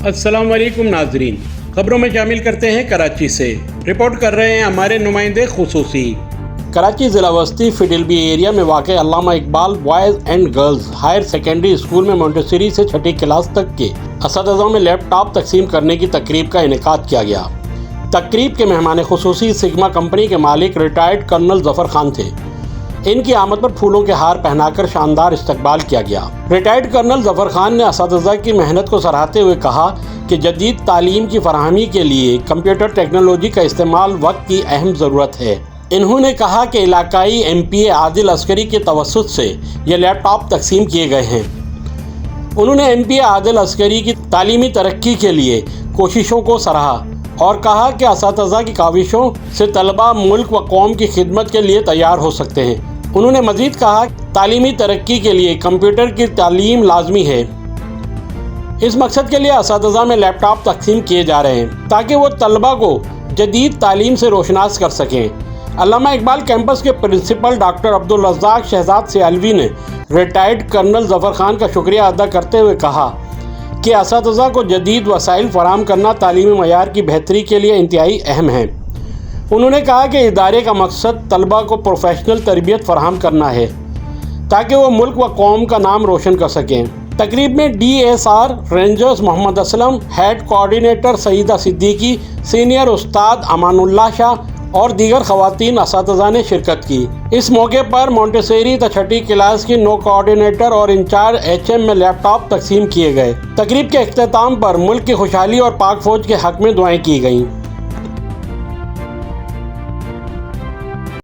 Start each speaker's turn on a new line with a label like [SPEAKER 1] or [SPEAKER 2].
[SPEAKER 1] अस्सलाम वालेकुम नाजरीन, खबरों में शामिल करते हैं कराची से। रिपोर्ट कर रहे हैं हमारे नुमाइंदे खुसूसी। कराची ज़िला वस्ती फिडिलबी एरिया में वाक़ Allama Iqbal boys and girls higher secondary school में मोंटेसरी से छठी क्लास तक के असातिज़ा में लैपटॉप तकसीम करने की तकरीब का इनेकाद किया गया। तकरीब के मेहमान खुसूसी सिग्मा कंपनी के मालिक रिटायर्ड कर्नल ज़फ़र खान थे। इनकी आमद पर फूलों के हार पहनाकर शानदार इस्तकबाल किया गया। रिटायर्ड कर्नल ज़फ़र खान ने असातिज़ा की मेहनत को सराहते हुए कहा कि जदीद तालीम की फराहमी के लिए कंप्यूटर टेक्नोलॉजी का इस्तेमाल वक्त की अहम ज़रूरत है। इन्होंने कहा कि इलाकाई MPA आदिल अस्करी के तवस्सुत से ये लैपटॉप तकसीम किए गए हैं। उन्होंने MPA आदिल अस्करी की तालीमी तरक्की के लिए कोशिशों को सराहा और कहा कि असातिज़ा की काविशों से तलबा मुल्क व कौम की खिदमत के लिए तैयार हो सकते हैं। उन्होंने मज़ीद कहा तालीमी तरक्की के लिए कंप्यूटर की तालीम लाजमी है। इस मकसद के लिए असातिज़ा में लैपटॉप तकसीम किए जा रहे हैं ताकि वो तलबा को जदीद तालीम से रोशनास कर सकें। अल्लामा इकबाल कैंपस के प्रिंसिपल डॉक्टर अब्दुल रज़्ज़ाक शहजाद सियालवी ने रिटायर्ड कर्नल ज़फ़र खान का शुक्रिया अदा करते हुए कहा कि असातिज़ा को जदीद वसाइल फराहम करना तालीमी मयार की बेहतरी के लिए इंतहाई अहम है। उन्होंने कहा कि इदारे का मकसद तलबा को प्रोफेशनल तरबियत फराहम करना है ताकि वो मुल्क व कौम का नाम रोशन कर सकें। तकरीब में DSR rangers Mohammad Aslam, head coordinator Saeeda Siddiqui, senior उस्ताद अमानुल्लाह शाह और दीगर ख़वातीन असातिज़ा ने शिरकत की। इस मौके पर मोंटेसरी छठी क्लास की 9 कोऑर्डिनेटर और इंचार्ज HM में लैपटॉप तकसीम किए गए। तकरीब के अख्ताम पर मुल्क की खुशहाली और पाक फ़ौज के हक़ में दुआएं की गईं।